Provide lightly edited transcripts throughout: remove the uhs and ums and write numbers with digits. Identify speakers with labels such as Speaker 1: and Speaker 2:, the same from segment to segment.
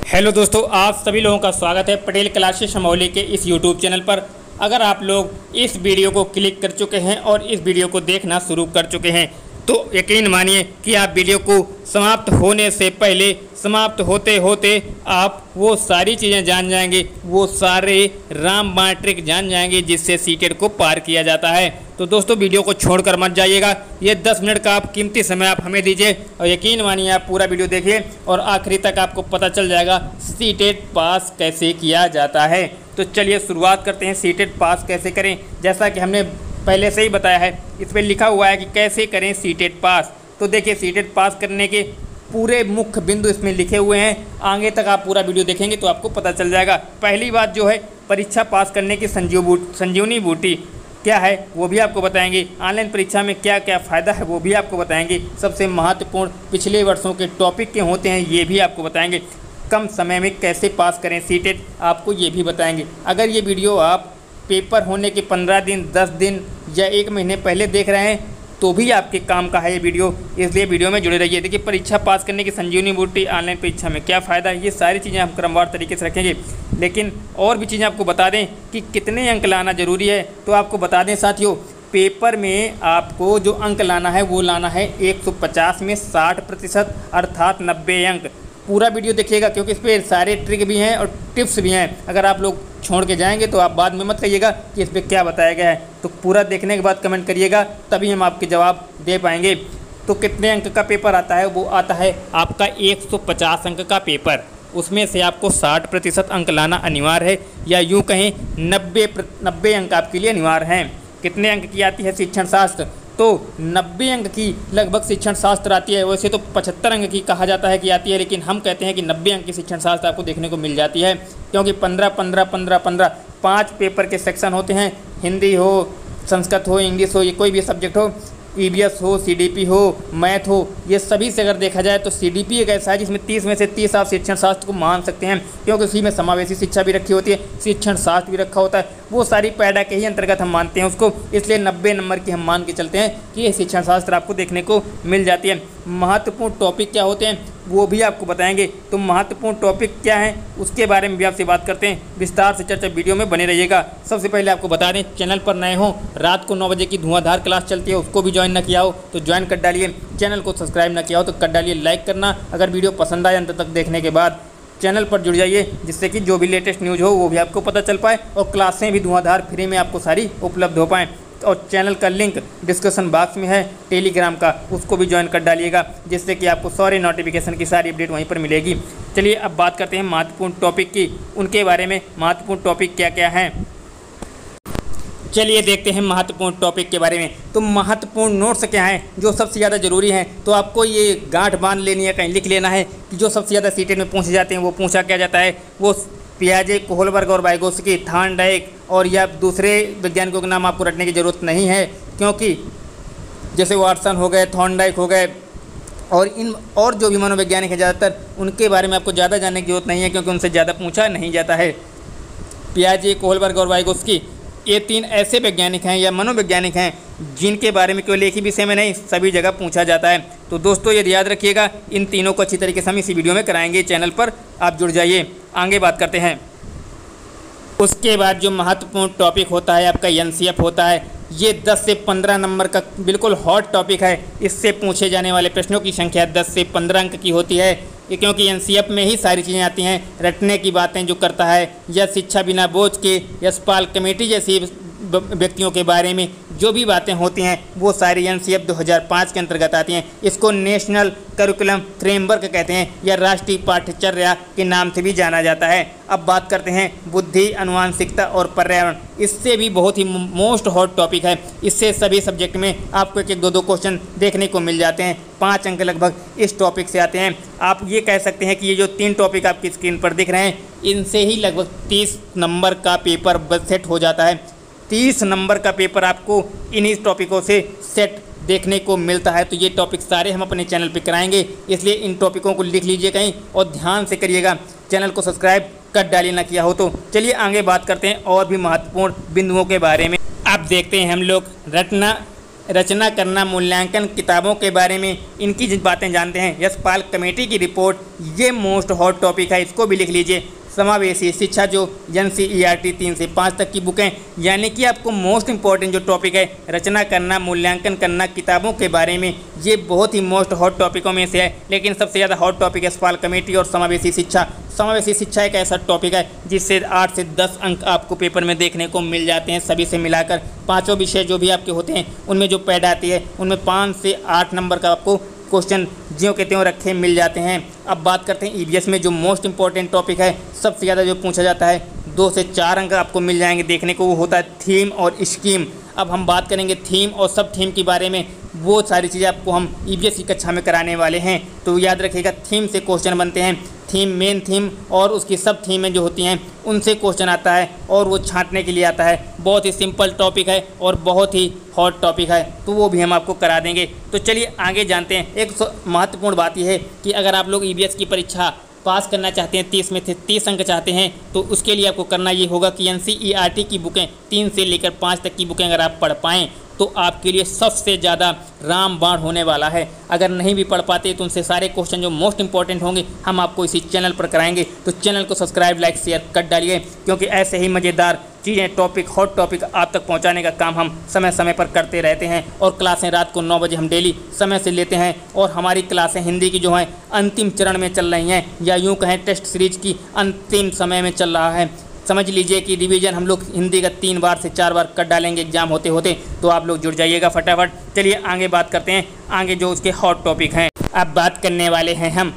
Speaker 1: Hello दोस्तों, आप सभी लोगों का स्वागत है पटेल क्लासेस शमौली के इस यूट्यूब चैनल पर। अगर आप लोग इस वीडियो को क्लिक कर चुके हैं और इस वीडियो को देखना शुरू कर चुके हैं तो यकीन मानिए कि आप वीडियो को समाप्त होने से पहले, समाप्त होते होते आप वो सारी चीज़ें जान जाएंगे, वो सारे रामबाण ट्रिक जान जाएंगे जिससे सीटेट को पार किया जाता है। तो दोस्तों वीडियो को छोड़कर मत जाइएगा, ये 10 मिनट का आप कीमती समय आप हमें दीजिए और यकीन मानिए आप पूरा वीडियो देखिए और आखिरी तक आपको पता चल जाएगा सीटेट पास कैसे किया जाता है। तो चलिए शुरुआत करते हैं, सीटेट पास कैसे करें। जैसा कि हमने पहले से ही बताया है, इस पर लिखा हुआ है कि कैसे करें सीटेट पास। तो देखिए सीटेट पास करने के पूरे मुख्य बिंदु इसमें लिखे हुए हैं, आगे तक आप पूरा वीडियो देखेंगे तो आपको पता चल जाएगा। पहली बात जो है, परीक्षा पास करने की संजीवनी बूटी क्या है वो भी आपको बताएंगे। ऑनलाइन परीक्षा में क्या क्या फ़ायदा है वो भी आपको बताएंगे। सबसे महत्वपूर्ण पिछले वर्षों के टॉपिक के होते हैं ये भी आपको बताएंगे। कम समय में कैसे पास करें सीटेट आपको ये भी बताएंगे। अगर ये वीडियो आप पेपर होने के 15 दिन, 10 दिन या 1 महीने पहले देख रहे हैं तो भी आपके काम का है ये वीडियो, इसलिए वीडियो में जुड़े रहिए। देखिए परीक्षा पास करने की संजीवनी बूटी, ऑनलाइन परीक्षा में क्या फ़ायदा है, ये सारी चीज़ें हम क्रमवार तरीके से रखेंगे। लेकिन और भी चीज़ें आपको बता दें कि कितने अंक लाना ज़रूरी है। तो आपको बता दें साथियों, पेपर में आपको जो अंक लाना है वो लाना है 150 में 60% अर्थात 90 अंक। पूरा वीडियो देखिएगा क्योंकि इस पर सारे ट्रिक भी हैं और टिप्स भी हैं। अगर आप लोग छोड़ के जाएंगे तो आप बाद में मत कहिएगा कि इस पर क्या बताया गया है। तो पूरा देखने के बाद कमेंट करिएगा, तभी हम आपके जवाब दे पाएंगे। तो कितने अंक का पेपर आता है, वो आता है आपका 150 अंक का पेपर। उसमें से आपको 60% अंक लाना अनिवार्य है, या यूँ कहें 90 अंक आपके लिए अनिवार्य हैं। कितने अंक की आती है शिक्षण शास्त्र, तो 90 अंक की लगभग शिक्षण शास्त्र आती है। वैसे तो 75 अंक की कहा जाता है कि आती है, लेकिन हम कहते हैं कि 90 अंक की शिक्षण शास्त्र आपको देखने को मिल जाती है, क्योंकि 15-15-15-15 5 पेपर के सेक्शन होते हैं। हिंदी हो, संस्कृत हो, इंग्लिश हो, ये कोई भी सब्जेक्ट हो, ईवीएस हो, सीडीपी हो, मैथ हो, ये सभी से अगर देखा जाए तो सीडीपी एक ऐसा है जिसमें 30 में से 30 आप शिक्षण शास्त्र को मान सकते हैं, क्योंकि उसी में समावेशी शिक्षा भी रखी होती है, शिक्षण शास्त्र भी रखा होता है। वो सारी पैडा के ही अंतर्गत हम मानते हैं उसको, इसलिए 90 नंबर की हम मान के चलते हैं कि ये शिक्षण शास्त्र आपको देखने को मिल जाती है। महत्वपूर्ण टॉपिक क्या होते हैं वो भी आपको बताएंगे। तो महत्वपूर्ण टॉपिक क्या है उसके बारे में भी आपसे बात करते हैं, विस्तार से चर्चा वीडियो में बने रहिएगा। सबसे पहले आपको बता दें, चैनल पर नए हो, रात को 9 बजे की धुआंधार क्लास चलती है, उसको भी ज्वाइन न किया हो तो ज्वाइन कर डालिए। चैनल को सब्सक्राइब न किया हो तो कर डालिए लाइक करना। अगर वीडियो पसंद आए अंत तक देखने के बाद चैनल पर जुड़ जाइए, जिससे कि जो भी लेटेस्ट न्यूज़ हो वो भी आपको पता चल पाए और क्लासें भी धुआंधार फ्री में आपको सारी उपलब्ध हो पाएँ। और चैनल का लिंक डिस्क्रिप्शन बॉक्स में है टेलीग्राम का, उसको भी ज्वाइन कर डालिएगा, जिससे कि आपको सारे नोटिफिकेशन की सारी अपडेट वहीं पर मिलेगी। चलिए अब बात करते हैं महत्वपूर्ण टॉपिक की, उनके बारे में। महत्वपूर्ण टॉपिक क्या क्या हैं, चलिए देखते हैं महत्वपूर्ण टॉपिक के बारे में। तो महत्वपूर्ण नोट्स क्या हैं जो सबसे ज़्यादा ज़रूरी हैं, तो आपको ये गांठ बांध लेनी है, कहीं लिख लेना है कि जो सबसे ज़्यादा सीटेट में पूछे जाते हैं वो पूछा क्या जाता है। वो पियाजे, कोहलबर्ग और वाइगोत्स्की, थॉर्नडाइक और या दूसरे वैज्ञानिकों के नाम आपको रटने की ज़रूरत नहीं है, क्योंकि जैसे वाटसन हो गए, थॉर्नडाइक हो गए और इन और जो भी मनोवैज्ञानिक हैं ज़्यादातर, उनके बारे में आपको ज़्यादा जानने की जरूरत नहीं है, क्योंकि उनसे ज़्यादा पूछा नहीं जाता है। पियाजे, कोहलबर्ग और वाइगोत्स्की, ये 3 ऐसे वैज्ञानिक हैं या मनोवैज्ञानिक हैं जिनके बारे में केवल एक ही विषय में नहीं सभी जगह पूछा जाता है। तो दोस्तों ये याद रखिएगा, इन तीनों को अच्छी तरीके से हम इसी वीडियो में कराएंगे। चैनल पर आप जुड़ जाइए, आगे बात करते हैं। उसके बाद जो महत्वपूर्ण टॉपिक होता है आपका एनसीएफ होता है। ये 10 से 15 नंबर का बिल्कुल हॉट टॉपिक है। इससे पूछे जाने वाले प्रश्नों की संख्या 10 से 15 अंक की होती है, ये क्योंकि एनसीएफ में ही सारी चीज़ें आती हैं। रटने की बातें जो करता है, या शिक्षा बिना बोझ के, यशपाल कमेटी जैसी व्यक्तियों के बारे में जो भी बातें होती हैं वो सारी एनसीएफ 2005 के अंतर्गत आती हैं। इसको नेशनल करिकुलम फ्रेमवर्क कहते हैं या राष्ट्रीय पाठ्यचर्या के नाम से भी जाना जाता है। अब बात करते हैं बुद्धि, अनुवांशिकता और पर्यावरण। इससे भी बहुत ही मोस्ट हॉट टॉपिक है। इससे सभी सब्जेक्ट में आपको 1-2 क्वेश्चन देखने को मिल जाते हैं। 5 अंक लगभग इस टॉपिक से आते हैं। आप ये कह सकते हैं कि ये जो 3 टॉपिक आपकी स्क्रीन पर दिख रहे हैं, इनसे ही लगभग 30 नंबर का पेपर सेट हो जाता है। 30 नंबर का पेपर आपको इन्हीं टॉपिकों से सेट देखने को मिलता है। तो ये टॉपिक सारे हम अपने चैनल पे कराएंगे, इसलिए इन टॉपिकों को लिख लीजिए कहीं और ध्यान से करिएगा। चैनल को सब्सक्राइब कर डालिए ना किया हो तो। चलिए आगे बात करते हैं और भी महत्वपूर्ण बिंदुओं के बारे में। अब देखते हैं हम लोग रटना रचना करना मूल्यांकन किताबों के बारे में इनकी जिन बातें जानते हैं। यशपाल कमेटी की रिपोर्ट, ये मोस्ट हॉट टॉपिक है, इसको भी लिख लीजिए। समावेशी शिक्षा जो NCERT 3 से 5 तक की बुकें, यानी कि आपको मोस्ट इंपॉर्टेंट जो टॉपिक है रचना करना मूल्यांकन करना किताबों के बारे में, ये बहुत ही मोस्ट हॉट टॉपिकों में से है। लेकिन सबसे ज़्यादा हॉट टॉपिक है यशपाल कमेटी और समावेशी शिक्षा। समावेशी शिक्षा एक ऐसा टॉपिक है जिससे 8 से 10 अंक आपको पेपर में देखने को मिल जाते हैं। सभी से मिलाकर पाँचों विषय जो भी आपके होते हैं उनमें जो पैड आती है उनमें 5 से 8 नंबर का आपको क्वेश्चन ज्यों के त्यों रखे मिल जाते हैं। अब बात करते हैं EVS में जो मोस्ट इंपॉर्टेंट टॉपिक है, सबसे ज़्यादा जो पूछा जाता है 2 से 4 अंक आपको मिल जाएंगे देखने को, वो होता है थीम और स्कीम। अब हम बात करेंगे थीम और सब थीम के बारे में, वो सारी चीज़ें आपको हम EVS की कक्षा में कराने वाले हैं। तो याद रखिएगा थीम से क्वेश्चन बनते हैं, थीम मेन थीम और उसकी सब थीमें जो होती हैं उनसे क्वेश्चन आता है और वो छांटने के लिए आता है। बहुत ही सिंपल टॉपिक है और बहुत ही हॉट टॉपिक है, तो वो भी हम आपको करा देंगे। तो चलिए आगे जानते हैं। एक महत्वपूर्ण बात यह है कि अगर आप लोग EVS की परीक्षा पास करना चाहते हैं, 30 में से 30 अंक चाहते हैं, तो उसके लिए आपको करना ये होगा कि NCERT की बुकें 3 से लेकर 5 तक की बुकें अगर आप पढ़ पाएँ तो आपके लिए सबसे ज़्यादा रामबाण होने वाला है। अगर नहीं भी पढ़ पाते तो उनसे सारे क्वेश्चन जो मोस्ट इंपॉर्टेंट होंगे हम आपको इसी चैनल पर कराएंगे। तो चैनल को सब्सक्राइब लाइक शेयर कर डालिए, क्योंकि ऐसे ही मज़ेदार चीज़ें टॉपिक हॉट टॉपिक आप तक पहुंचाने का काम हम समय समय पर करते रहते हैं। और क्लासें रात को 9 बजे हम डेली समय से लेते हैं और हमारी क्लासें हिंदी की जो हैं अंतिम चरण में चल रही हैं, या यूँ कहें टेस्ट सीरीज की अंतिम समय में चल रहा है। समझ लीजिए कि रिवीजन हम लोग हिंदी का 3 बार से 4 बार कर डालेंगे एग्जाम होते होते, तो आप लोग जुड़ जाइएगा फटाफट। चलिए आगे बात करते हैं, आगे जो उसके हॉट टॉपिक हैं। अब बात करने वाले हैं हम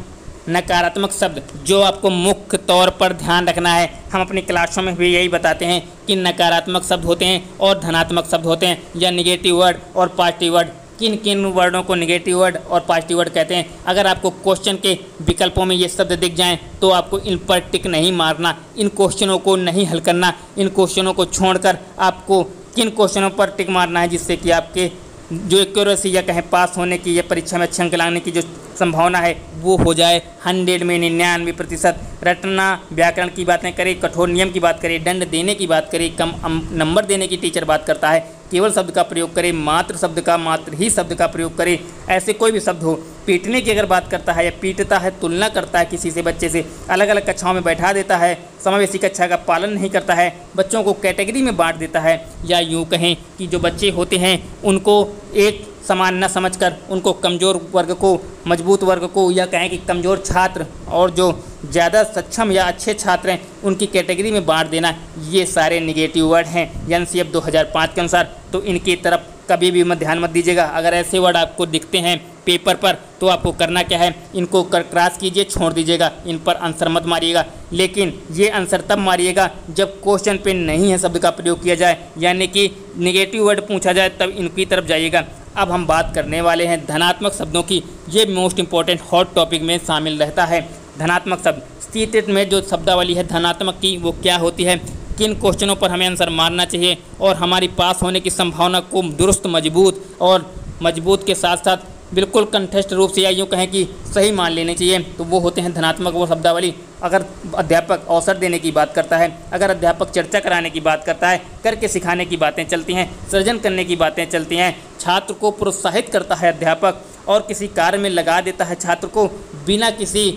Speaker 1: नकारात्मक शब्द, जो आपको मुख्य तौर पर ध्यान रखना है। हम अपनी क्लासों में भी यही बताते हैं कि नकारात्मक शब्द होते हैं और धनात्मक शब्द होते हैं, या निगेटिव वर्ड और पॉजिटिव वर्ड। किन किन वर्डों को निगेटिव वर्ड और पॉजिटिव वर्ड कहते हैं। अगर आपको क्वेश्चन के विकल्पों में ये शब्द दिख जाएं तो आपको इन पर टिक नहीं मारना, इन क्वेश्चनों को नहीं हल करना। इन क्वेश्चनों को छोड़कर आपको किन क्वेश्चनों पर टिक मारना है जिससे कि आपके जो एक्यूरेसी या कहें पास होने की या परीक्षा में अच्छे अंक लाने की जो संभावना है वो हो जाए 100 में 99%। रटना व्याकरण की बातें करें, कठोर नियम की बात करें, दंड देने की बात करें, कम नंबर देने की टीचर बात करता है, केवल शब्द का प्रयोग करें, मात्र शब्द का मात्र ही शब्द का प्रयोग करें। ऐसे कोई भी शब्द हो, पीटने की अगर बात करता है या पीटता है, तुलना करता है किसी से बच्चे से, अलग अलग कक्षाओं में बैठा देता है, समावेशी कक्षा का पालन नहीं करता है, बच्चों को कैटेगरी में बांट देता है, या यूँ कहें कि जो बच्चे होते हैं उनको एक समान न समझकर उनको कमज़ोर वर्ग को मजबूत वर्ग को, या कहें कि कमज़ोर छात्र और जो ज़्यादा सक्षम या अच्छे छात्र हैं उनकी कैटेगरी में बांट देना, ये सारे निगेटिव वर्ड हैं NCF 2005 के अनुसार। तो इनकी तरफ कभी भी ध्यान मत दीजिएगा। अगर ऐसे वर्ड आपको दिखते हैं पेपर पर तो आपको करना क्या है, इनको क्रॉस कीजिए, छोड़ दीजिएगा, इन पर आंसर मत मारिएगा। लेकिन ये आंसर तब मारिएगा जब क्वेश्चन पे नहीं है शब्द का प्रयोग किया जाए, यानी कि निगेटिव वर्ड पूछा जाए तब इनकी तरफ जाइएगा। अब हम बात करने वाले हैं धनात्मक शब्दों की। ये मोस्ट इंपॉर्टेंट हॉट टॉपिक में शामिल रहता है। धनात्मक शब्द सीटेट में जो शब्दावली है धनात्मक की वो क्या होती है, किन क्वेश्चनों पर हमें आंसर मारना चाहिए और हमारी पास होने की संभावना को दुरुस्त मजबूत के साथ साथ बिल्कुल कंठस्थ रूप से या यूँ कहें कि सही मान लेने चाहिए, तो वो होते हैं धनात्मक वो शब्दावली। अगर अध्यापक अवसर देने की बात करता है, अगर अध्यापक चर्चा कराने की बात करता है, करके सिखाने की बातें चलती हैं, सृजन करने की बातें चलती हैं, छात्र को प्रोत्साहित करता है अध्यापक और किसी कार्य में लगा देता है छात्र को बिना किसी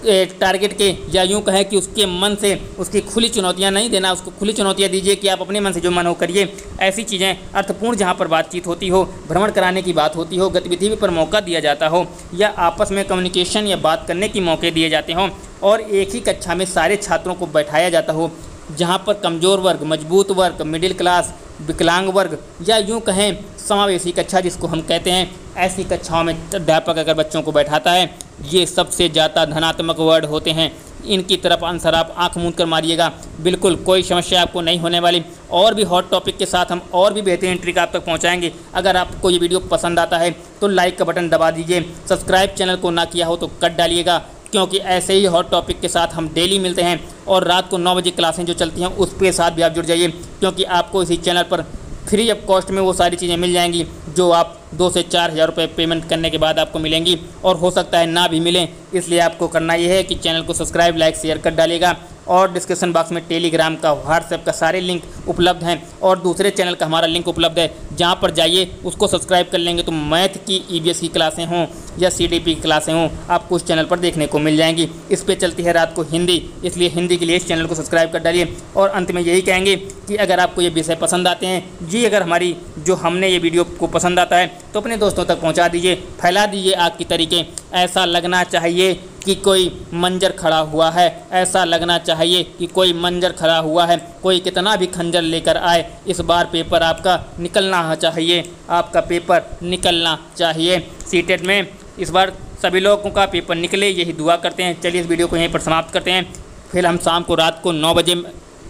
Speaker 1: टारगेट के, या यूँ कहें कि उसके मन से उसकी खुली चुनौतियाँ नहीं देना, उसको खुली चुनौतियाँ दीजिए कि आप अपने मन से जो मन हो करिए। ऐसी चीज़ें अर्थपूर्ण जहाँ पर बातचीत होती हो, भ्रमण कराने की बात होती हो, गतिविधि पर मौका दिया जाता हो, या आपस में कम्युनिकेशन या बात करने के मौके दिए जाते हों, और एक ही कक्षा में सारे छात्रों को बैठाया जाता हो, जहाँ पर कमज़ोर वर्ग, मजबूत वर्ग, मिडिल क्लास, विकलांग वर्ग, या यूँ कहें समावेशी कक्षा जिसको हम कहते हैं, ऐसी कक्षाओं में अध्यापक अगर बच्चों को बैठाता है, ये सबसे ज़्यादा धनात्मक वर्ड होते हैं। इनकी तरफ आंसर आप आंख मूंद कर मारिएगा, बिल्कुल कोई समस्या आपको नहीं होने वाली। और भी हॉट टॉपिक के साथ हम और भी बेहतरीन ट्रिक आप तक पहुंचाएंगे। अगर आपको ये वीडियो पसंद आता है तो लाइक का बटन दबा दीजिए, सब्सक्राइब चैनल को ना किया हो तो कर डालिएगा, क्योंकि ऐसे ही हॉट टॉपिक के साथ हम डेली मिलते हैं। और रात को 9 बजे क्लासें जो चलती हैं उसके साथ भी आप जुड़ जाइए, क्योंकि आपको इसी चैनल पर फ्री ऑफ कॉस्ट में वो सारी चीज़ें मिल जाएंगी जो आप 2 से 4 हज़ार रुपये पेमेंट करने के बाद आपको मिलेंगी, और हो सकता है ना भी मिलें। इसलिए आपको करना ये है कि चैनल को सब्सक्राइब, लाइक, शेयर कर डालिएगा, और डिस्क्रिप्शन बॉक्स में टेलीग्राम का, व्हाट्सएप का सारे लिंक उपलब्ध हैं, और दूसरे चैनल का हमारा लिंक उपलब्ध है, जहां पर जाइए उसको सब्सक्राइब कर लेंगे तो मैथ की ईवीएस की क्लासें हों या सीडीपी की क्लासें हों आपको उस चैनल पर देखने को मिल जाएंगी। इस पे चलती है रात को हिंदी, इसलिए हिंदी के लिए इस चैनल को सब्सक्राइब कर डालिए। और अंत में यही कहेंगे कि अगर आपको ये विषय पसंद आते हैं जी, अगर हमारी जो हमने ये वीडियो को पसंद आता है तो अपने दोस्तों तक पहुँचा दीजिए, फैला दीजिए आग की तरीके। ऐसा लगना चाहिए कि कोई मंजर खड़ा हुआ है, ऐसा लगना चाहिए कि कोई मंजर खड़ा हुआ है। कोई कितना भी खंजर लेकर आए, इस बार पेपर आपका निकलना चाहिए, आपका पेपर निकलना चाहिए। सीटेट में इस बार सभी लोगों का पेपर निकले, यही दुआ करते हैं। चलिए इस वीडियो को यहीं पर समाप्त करते हैं। फिर हम शाम को रात को 9 बजे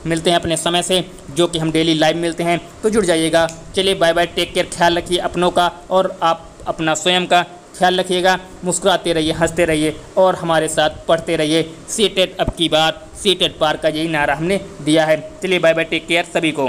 Speaker 1: मिलते हैं अपने समय से, जो कि हम डेली लाइव मिलते हैं, तो जुड़ जाइएगा। चलिए बाय बाय, टेक केयर, ख्याल रखिए अपनों का और आप अपना स्वयं का ख्याल रखिएगा। मुस्कुराते रहिए, हंसते रहिए और हमारे साथ पढ़ते रहिए। सीटेट अब की बार सीटेट पार का यही नारा हमने दिया है। चलिए बाय बाय, टेक केयर सभी को।